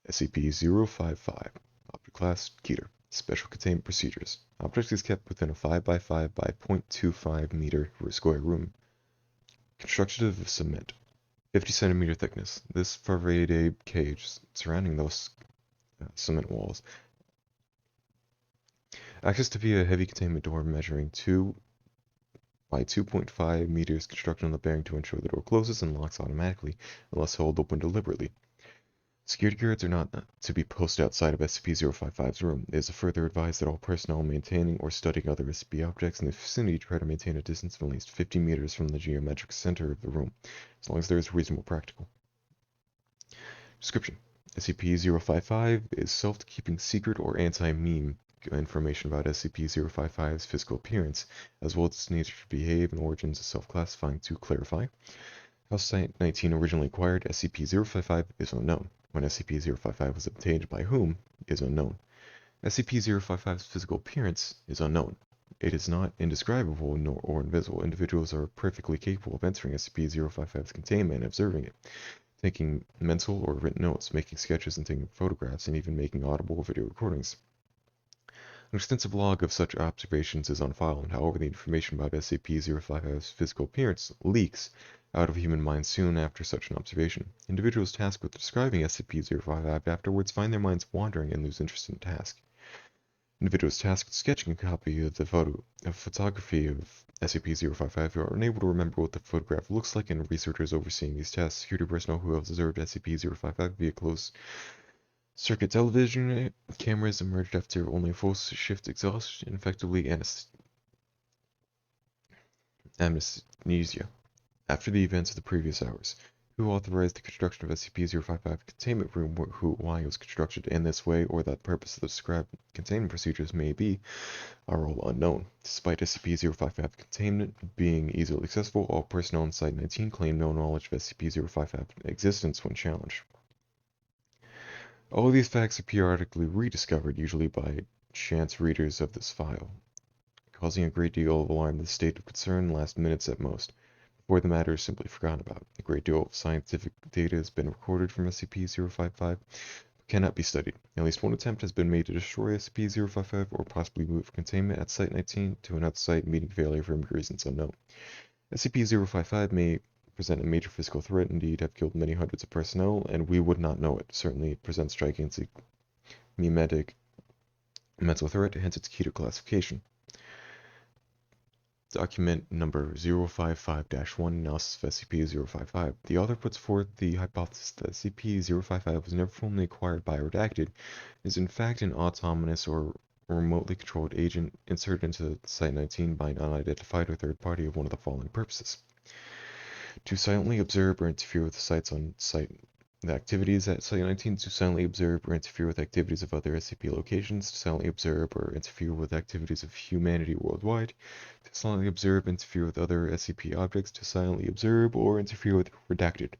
SCP-055. Object Class Keter. Special Containment Procedures. Object is kept within a 5x5 by 0.25 meter square room. Constructed of cement. 50 centimeter thickness. This pervaded cage surrounding those cement walls. Access to via a heavy containment door measuring 2 by 2.5 meters constructed on the bearing to ensure the door closes and locks automatically unless held open deliberately. Security guards are not to be posted outside of SCP-055's room. It is further advised that all personnel maintaining or studying other SCP objects in the vicinity try to maintain a distance of at least 50 meters from the geometric center of the room, as long as there is reasonable practical. Description: SCP-055 is self-keeping secret or anti-meme information about SCP-055's physical appearance, as well as its nature to behave and origins is self-classifying. To clarify, how Site-19 originally acquired SCP-055 is unknown. When SCP-055 was obtained by whom is unknown. SCP-055's physical appearance is unknown. It is not indescribable or invisible. Individuals are perfectly capable of entering SCP-055's containment and observing it, taking mental or written notes, making sketches and taking photographs, and even making audible video recordings. An extensive log of such observations is on file, and however the information about SCP-055's physical appearance leaks out of human minds soon after such an observation. Individuals tasked with describing SCP-055 afterwards find their minds wandering and lose interest in the task. Individuals tasked with sketching a copy of the photography of SCP-055 are unable to remember what the photograph looks like, and researchers overseeing these tests, security personnel who have observed SCP-055 via closed circuit television cameras emerged after only a full shift exhaustion, effectively amnesia. After the events of the previous hours, who authorized the construction of SCP-055 containment room, why it was constructed in this way, or that purpose of the described containment procedures may be, are all unknown. Despite SCP-055 containment being easily accessible, all personnel in Site-19 claim no knowledge of SCP-055 existence when challenged. All of these facts are periodically rediscovered, usually by chance readers of this file, causing a great deal of alarm. The state of concern lasts minutes at most, before the matter is simply forgotten about. A great deal of scientific data has been recorded from SCP-055, but cannot be studied. At least one attempt has been made to destroy SCP-055 or possibly move containment at Site-19 to another site, meeting failure for reasons unknown. SCP-055 may present a major physical threat, indeed have killed many hundreds of personnel, and we would not know it. Certainly it presents gigantic memetic mental threat, hence its Keter classification. Document number 055-1, Analysis of SCP-055. The author puts forth the hypothesis that SCP-055 was never formally acquired by Redacted, is in fact an autonomous or remotely controlled agent inserted into Site-19 by an unidentified or third party of one of the following purposes: to silently observe or interfere with the activities at Site-19, to silently observe or interfere with activities of other SCP locations, to silently observe or interfere with activities of humanity worldwide, to silently observe or interfere with other SCP objects, to silently observe or interfere with Redacted.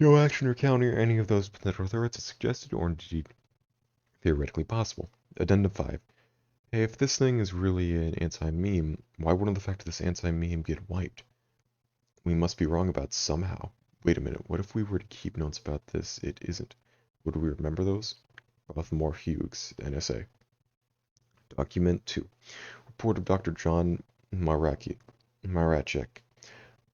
No action or counter any of those potential threats is suggested or indeed theoretically possible. Addendum 5. Hey, if this thing is really an anti-meme, why wouldn't the fact of this anti-meme get wiped? We must be wrong about somehow. Wait a minute, what if we were to keep notes about this? It isn't. Would we remember those? Morph Hughes, NSA. Document 2. Report of Dr. John Maracek.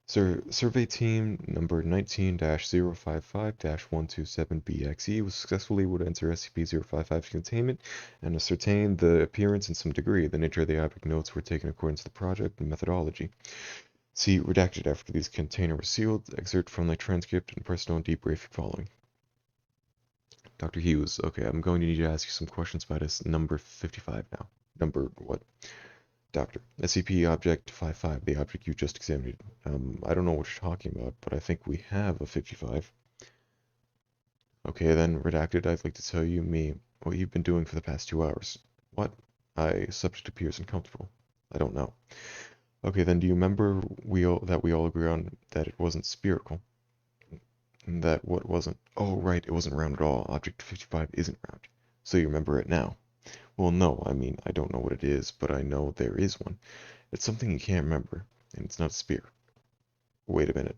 Survey team number 19-055-127BXE was successfully able to enter SCP-055's containment and ascertain the appearance in some degree. The nature of the object notes were taken according to the project and methodology. See redacted after these container was sealed. Excerpt from the transcript and personal debriefing following. Dr. Hughes, okay, I'm going to need to ask you some questions about his number 55 now. Number what? Doctor, SCP Object 55, the object you just examined. I don't know what you're talking about, but I think we have a 55. Okay, then, redacted, I'd like to tell you what you've been doing for the past 2 hours. What? Subject appears uncomfortable. I don't know. Okay, then, do you remember that we all agree on that it wasn't spherical? That what wasn't? Oh, right, it wasn't round at all. Object 55 isn't round. So you remember it now. Well, no, I mean, I don't know what it is, but I know there is one. It's something you can't remember, and it's not a sphere. Wait a minute.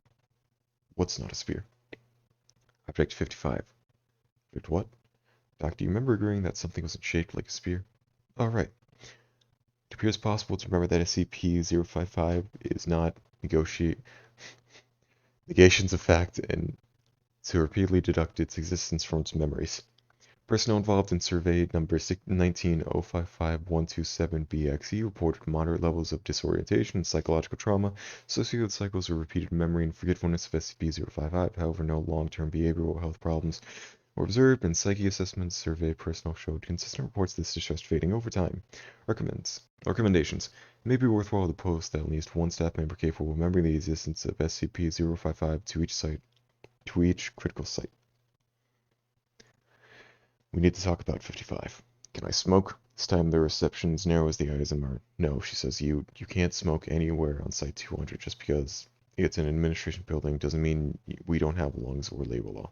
What's not a sphere? Object 55. Object what? Doc, do you remember agreeing that something wasn't shaped like a spear? Oh, right. It appears possible to remember that SCP-055 is not negations of fact and to repeatedly deduct its existence from its memories. Personnel involved in survey number 19055127BXE reported moderate levels of disorientation and psychological trauma associated with cycles of repeated memory and forgetfulness of SCP-055. However, no long-term behavioral health problems were observed, and psyche assessments survey personnel showed consistent reports of this distress fading over time. Recommendations. It may be worthwhile to post that at least one staff member capable of remembering the existence of SCP-055 to each critical site. We need to talk about 55. Can I smoke? This time the reception's narrow as the eyes of Mern. No, she says, you can't smoke anywhere on Site 200. Just because it's an administration building doesn't mean we don't have lungs or labor law.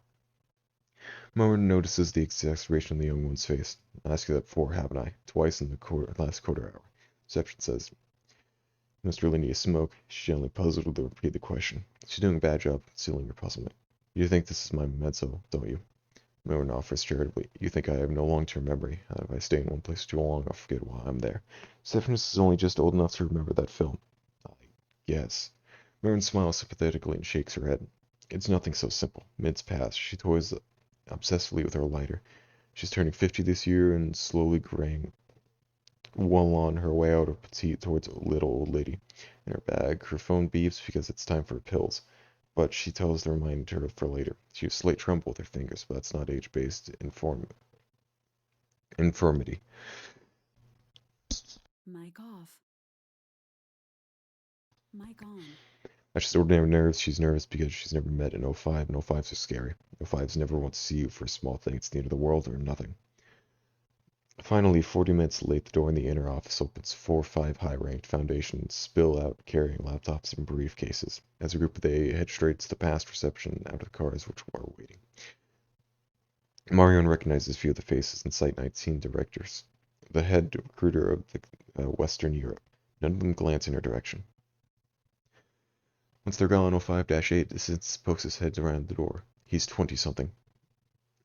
Mern notices the exasperation on the young one's face. I asked you that before, haven't I? Twice in the last quarter hour. Reception says, you must really need to smoke. She's generally puzzled to repeat the question. She's doing a bad job concealing her puzzlement. You think this is my memento, don't you? Miller offers charitably. You think I have no long-term memory. If I stay in one place too long, I'll forget why I'm there. Stephanus is only just old enough to remember that film. I guess. Marin smiles sympathetically and shakes her head. It's nothing so simple. Minutes pass. She toys obsessively with her lighter. She's turning 50 this year and slowly graying, well on her way out of petite towards a little old lady. In her bag, her phone beeps because it's time for her pills. But she tells the reminder for later. She has slight tremble with her fingers, but that's not age-based infirmity. Mic off. Mic on. That's just ordinary nerves. She's nervous because she's never met an O5, and O5s are scary. O5s never want to see you for a small thing. It's the end of the world or nothing. Finally, 40 minutes late, the door in the inner office opens. 4 or 5 high-ranked Foundations spill out, carrying laptops and briefcases. As a group, they head straight to the past reception out of the cars which are waiting. Marion recognizes a few of the faces in Site 19 directors. The head recruiter of the Western Europe. None of them glance in her direction. Once they're gone, 05-8 pokes his head around the door. He's 20-something.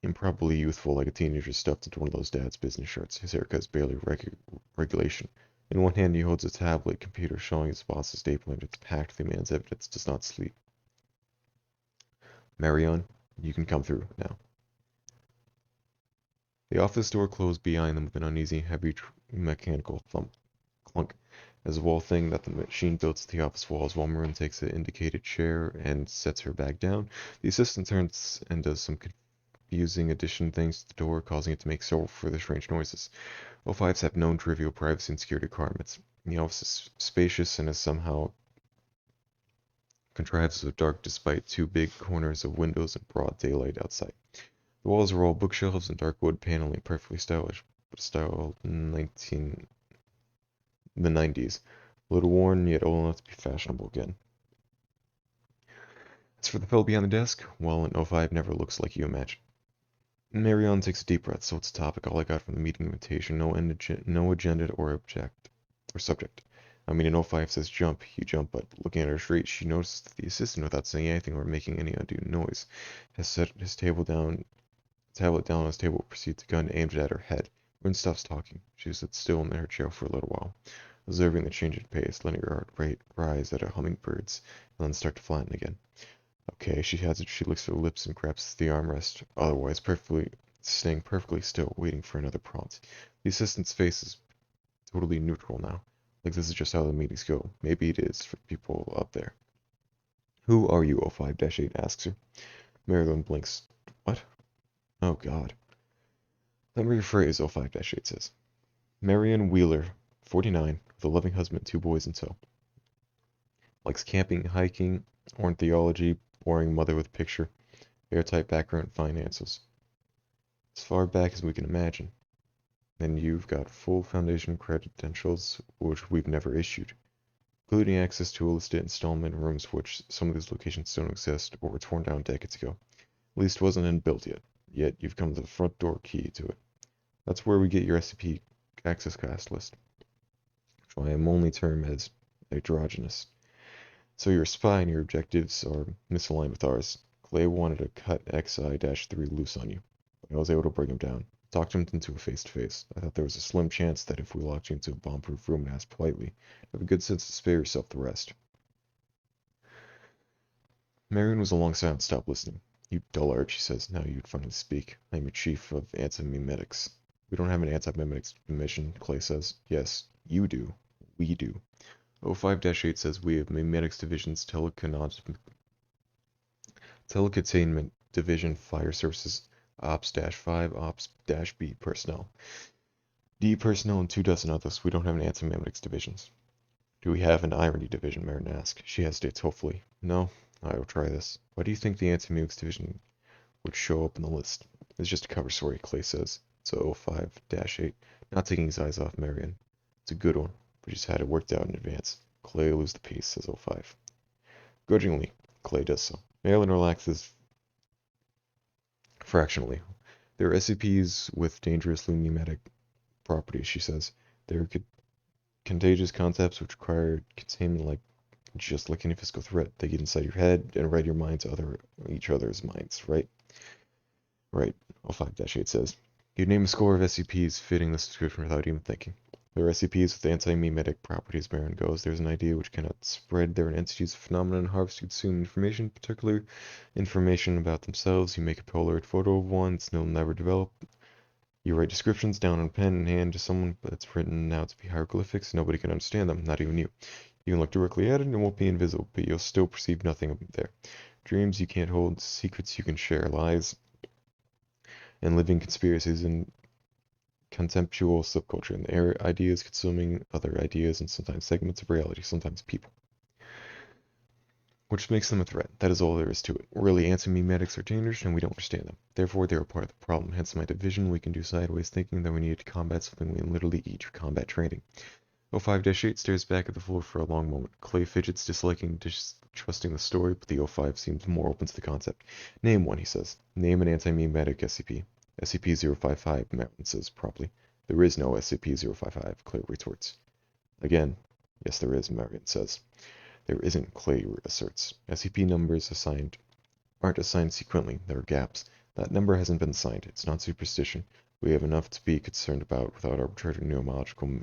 Improbably youthful, like a teenager stuffed into one of those dad's business shirts. His haircut is barely regulation. In one hand, he holds a tablet computer showing his boss's statement. It's packed with the man's evidence. Does not sleep. Marion, you can come through now. The office door closed behind them with an uneasy, heavy mechanical clunk. As a wall thing that the machine builds to the office walls, while Maroon takes the indicated chair and sets her back down, the assistant turns and does some confusing addition things to the door, causing it to make several further strange noises. O5s have known trivial privacy and security requirements. The office is spacious and is somehow contrived so dark despite 2 big corners of windows and broad daylight outside. The walls are all bookshelves and dark wood paneling, perfectly stylish, but styled in the 90s. A little worn, yet old enough to be fashionable again. As for the fellow behind the desk, well, an O5 never looks like you imagine. Marion takes a deep breath. So it's a topic. All I got from the meeting invitation. No agenda or subject. I mean, an O5 says jump, you jump, but looking at her straight, she notices that the assistant, without saying anything or making any undue noise, has set his tablet down on his table, proceeds a gun aimed at her head. When stops talking, she sits still in her chair for a little while, observing the change in pace, letting her heart rate rise at a hummingbird's, and then start to flatten again. Okay, she has it. She licks her lips and grabs the armrest, otherwise staying perfectly still, waiting for another prompt. The assistant's face is totally neutral now, like this is just how the meetings go. Maybe it is for people up there. Who are you, 05-8 asks her. Marilyn blinks. What? Oh, God. Let me rephrase, 05-8 says. Marion Wheeler, 49, with a loving husband and 2 boys in tow. Likes camping, hiking, ornithology, boring mother with picture, airtight background, finances. As far back as we can imagine. And you've got full Foundation credentials, which we've never issued, including access to a listed installment rooms, which some of these locations don't exist or were torn down decades ago. At least wasn't inbuilt yet. Yet you've come to the front door key to it. That's where we get your SCP access class list, which I am only term as heterogeneous. So you're a spy and your objectives are misaligned with ours. Clay wanted to cut XI-3 loose on you. I was able to bring him down. Talked him into a face-to-face. I thought there was a slim chance that if we locked you into a bomb-proof room and asked politely, you have a good sense to spare yourself the rest. Marion was a long silence, stopped listening. You dullard, she says. Now you'd finally speak. I'm your chief of anti-memetics. We don't have an anti-memetics mission, Clay says. Yes, you do. We do. 05-8 says we have memetics division's telecontainment division fire services Ops-5, Ops-B personnel. D personnel and 2 dozen others. We don't have an anti-memetics divisions. Do we have an irony division? Marin asks. She hesitates hopefully. No, I will try this. Why do you think the anti-memetics division would show up in the list? It's just a cover story, Clay says. So 05-8, not taking his eyes off Marion. It's a good one, but he's had it worked out in advance. Clay lose the peace, says 05. Grudgingly, Clay does so. Marion relaxes fractionally. There are SCPs with dangerously pneumatic properties, she says. They are contagious concepts which require containment just like any physical threat. They get inside your head and read your mind to each other's minds, right? Right, 05-8 says. You name a score of SCPs fitting this description without even thinking. There are SCPs with anti-memetic properties, Baron goes. There's an idea which cannot spread. They're entities of phenomena and harvest to consume information, particular information about themselves. You make a Polaroid photo of one, it'll never develop. You write descriptions down on pen and hand to someone, but it's written out to be hieroglyphics. Nobody can understand them, not even you. You can look directly at it and it won't be invisible, but you'll still perceive nothing there. Dreams you can't hold, secrets you can share, lies and living conspiracies and contemptual subculture, and their ideas consuming other ideas and sometimes segments of reality, sometimes people. Which makes them a threat. That is all there is to it. Really, anti-memetics are dangerous and we don't understand them. Therefore, they are part of the problem. Hence my division. We can do sideways thinking that we need to combat something we literally eat through combat training. 05-8 stares back at the floor for a long moment. Clay fidgets, disliking, distrusting the story, but the 05 seems more open to the concept. Name one, he says. Name an anti-memetic SCP. SCP-055, Martin says promptly. There is no SCP-055, Clay retorts. Again, yes there is, Marion says. There isn't, Clay asserts. SCP numbers aren't assigned sequentially, there are gaps. That number hasn't been assigned. It's not superstition. We have enough to be concerned about without arbitrary pneumological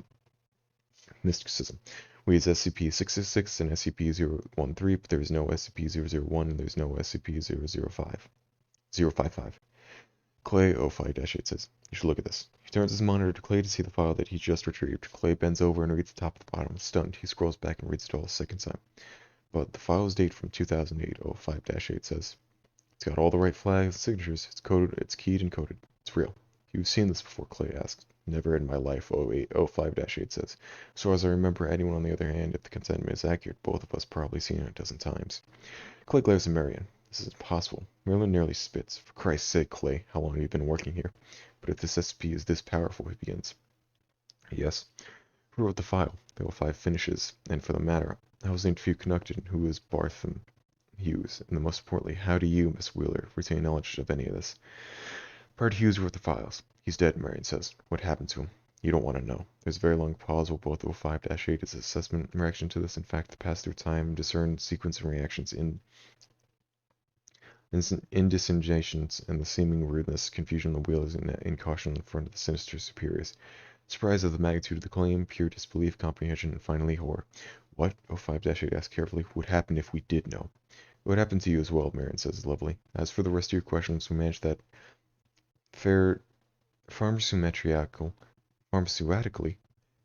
mysticism. We use SCP-666 and SCP-013, but there is no SCP-001 and there's no SCP-005. 055. Clay 05-8 says, you should look at this. He turns his monitor to Clay to see the file that he just retrieved. Clay bends over and reads the top and the bottom. Stunned, he scrolls back and reads it all a second time. But the file's date from 2008, 05-8 says. It's got all the right flags and signatures. It's coded, it's keyed and coded. It's real. You've seen this before, Clay asks. Never in my life, 05-8 says. So as I remember, anyone on the other hand, if the consentment is accurate, both of us probably seen it a dozen times. Clay glares at Marion. This is impossible. Merlin nearly spits. For Christ's sake, Clay, how long have you been working here? But if this SCP is this powerful, he begins. Yes. Who wrote the file? The 05 finishes. And for the matter, how was the interview conducted and who is Bartham Hughes? And most importantly, how do you, Miss Wheeler, retain knowledge of any of this? Bart Hughes wrote the files. He's dead, Marion says. What happened to him? You don't want to know. There's a very long pause while both 05-8 is assessment and reaction to this. In fact, the pass through time discern sequence of reactions in indecisions and the seeming rudeness, confusion of the wheels, and caution in front of the sinister superiors. Surprise at the magnitude of the claim, pure disbelief, comprehension, and finally horror. What? 05-8 asks carefully. What would happen if we did know? It would happen to you as well, Marion says lovely. As for the rest of your questions, we managed that pharmaceutically,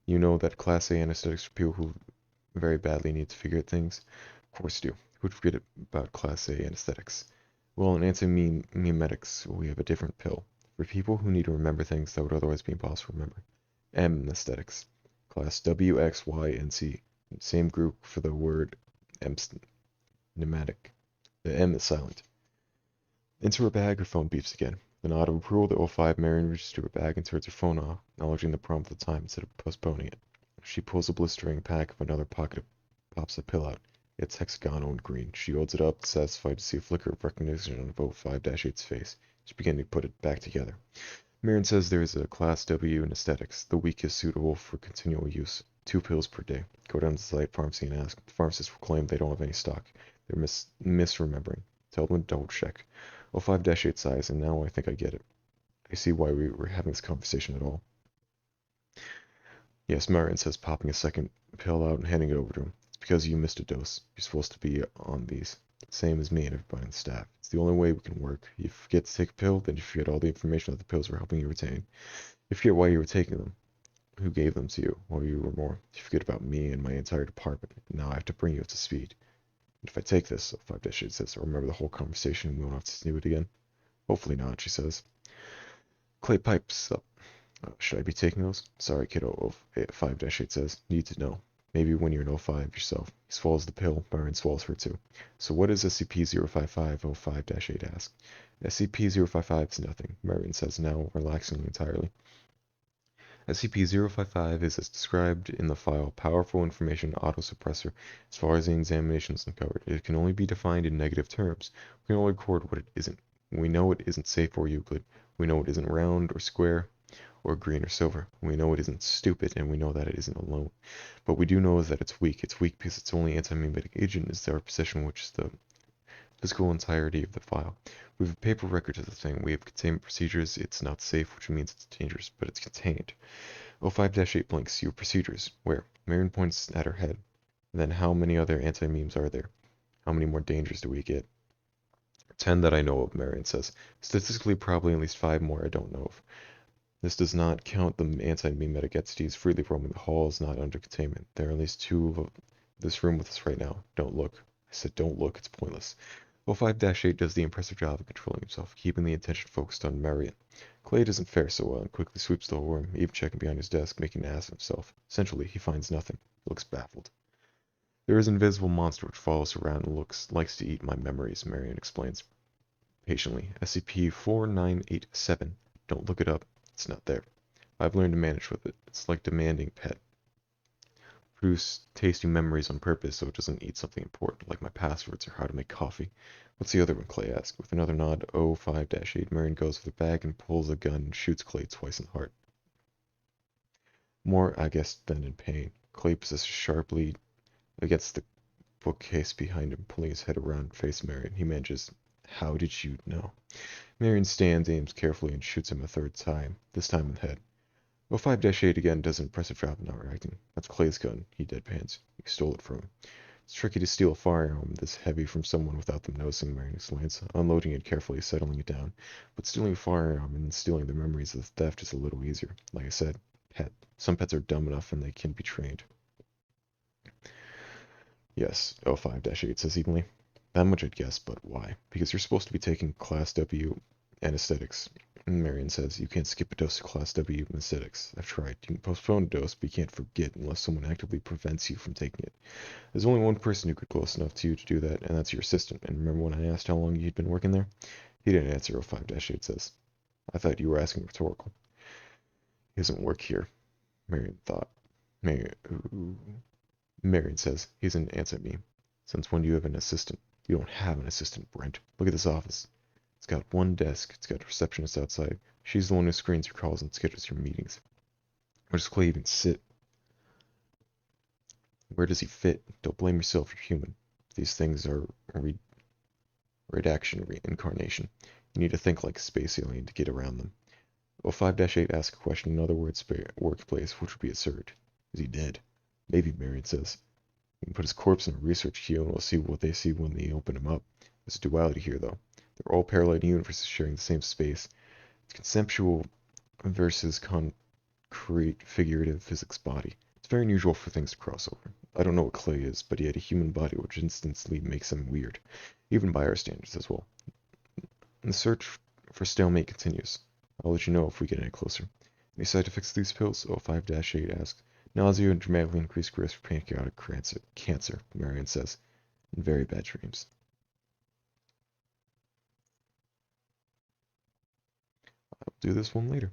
you know that Class A anesthetics for people who very badly need to figure out things. Of course you do. Who would forget about Class A anesthetics? Well, in anti-memetics, we have a different pill. For people who need to remember things that would otherwise be impossible to remember. M anesthetics. Class W, X, Y, and C. Same group for the word pneumatic. The M is silent. Into her bag, her phone beeps again. The nod of approval, the 05 Marion reaches to her bag and turns her phone off, acknowledging the prompt of the time instead of postponing it. She pulls a blistering pack of another pocket, pops a pill out. It's hexagonal and green. She holds it up, satisfied to see a flicker of recognition on 05-8's face. She's beginning to put it back together. Marion says there is a Class W in aesthetics, the weakest suitable for continual use. 2 pills per day. Go down to the site pharmacy and ask. The pharmacists will claim they don't have any stock. They're misremembering. Tell them to double check. 05-8 sighs, and now I think I get it. I see why we were having this conversation at all. Yes, Marion says, popping a second pill out and handing it over to him. It's because you missed a dose. You're supposed to be on these. Same as me and everybody on the staff. It's the only way we can work. You forget to take a pill, then you forget all the information that the pills were helping you retain. You forget why you were taking them. Who gave them to you while you were more. You forget about me and my entire department. Now I have to bring you up to speed. And if I take this, 05-8 says, I'll remember the whole conversation and we won't have to do it again. Hopefully not, she says. Clay pipes up. Should I be taking those? Sorry, kiddo, 05-8 says. Need to know. Maybe when you're in 05 yourself. He swallows the pill. Byron swallows her too. So what is SCP-055, 05-8 asks. SCP-055 is nothing, Marion says now, relaxing entirely. SCP-055 is as described in the file Powerful Information Autosuppressor. As far as the examination is uncovered, it can only be defined in negative terms. We can only record what it isn't. We know it isn't safe or Euclid. We know it isn't round or square or green or silver. We know it isn't stupid, and we know that it isn't alone. But we do know that it's weak. It's weak because its only anti-memetic agent is our possession, which is the physical entirety of the file. We have a paper record of the thing. We have containment procedures. It's not safe, which means it's dangerous, but it's contained. 05-8 blinks. Your procedures. Where? Marion points at her head. Then how many other anti-memes are there? How many more dangers do we get? 10 that I know of, Marion says. Statistically, probably at least 5 more I don't know of. This does not count the anti-memetic entities freely roaming the halls not under containment. There are at least 2 of this room with us right now. Don't look. I said don't look, it's pointless. 05-8 does the impressive job of controlling himself, keeping the attention focused on Marion. Clay doesn't fare so well and quickly sweeps the whole room, even checking behind his desk, making an ass of himself. Essentially, he finds nothing. He looks baffled. There is an invisible monster which follows around and likes to eat my memories, Marion explains patiently. SCP-4987. Don't look it up. It's not there. I've learned to manage with it. It's like demanding pet. Produce tasty memories on purpose so it doesn't eat something important, like my passwords or how to make coffee. What's the other one? Clay asks. With another nod, 05-8, Marion goes with her bag and pulls a gun and shoots Clay twice in the heart. More, I guess, than in pain. Clay possesses sharply against the bookcase behind him, pulling his head around and face Marion. He manages, how did you know? Marion stands, aims carefully, and shoots him a third time, this time in the head. 05-8 again does an impressive job of not reacting. That's Clay's gun. He deadpans. He stole it from him. It's tricky to steal a firearm this heavy from someone without them noticing, Marion explains, unloading it carefully, settling it down. But stealing a firearm and stealing the memories of the theft is a little easier. Like I said, pet. Some pets are dumb enough and they can be trained. Yes, 05-8 says evenly. That much I'd guess, but why? Because you're supposed to be taking Class W anesthetics. Marion says, you can't skip a dose of Class W anesthetics. I've tried. You can postpone a dose, but you can't forget unless someone actively prevents you from taking it. There's only one person who could close enough to you to do that, and that's your assistant. And remember when I asked how long you'd been working there? He didn't answer, 05-8 says. I thought you were asking rhetorical. He doesn't work here, Marion thought. Marion says, he's an anti-meme. Since when do you have an assistant? You don't have an assistant, Brent. Look at this office. It's got one desk. It's got a receptionist outside. She's the one who screens your calls and schedules your meetings. Where does Clay even sit? Where does he fit? Don't blame yourself, you're human. These things are redaction reincarnation. You need to think like a space alien to get around them. 05-8 asks a question in other words, workplace, which would be absurd. Is he dead? Maybe, Marion says. We can put his corpse in a research queue and we'll see what they see when they open him up. There's a duality here, though. They're all parallel universes sharing the same space. It's conceptual versus concrete figurative physics body. It's very unusual for things to cross over. I don't know what Clay is, but he had a human body which instantly makes him weird, even by our standards as well. And the search for stalemate continues. I'll let you know if we get any closer. Any side effects of these pills? 05-8 asks. Nausea and dramatically increased risk for pancreatic cancer, Marion says, and very bad dreams. I'll do this one later.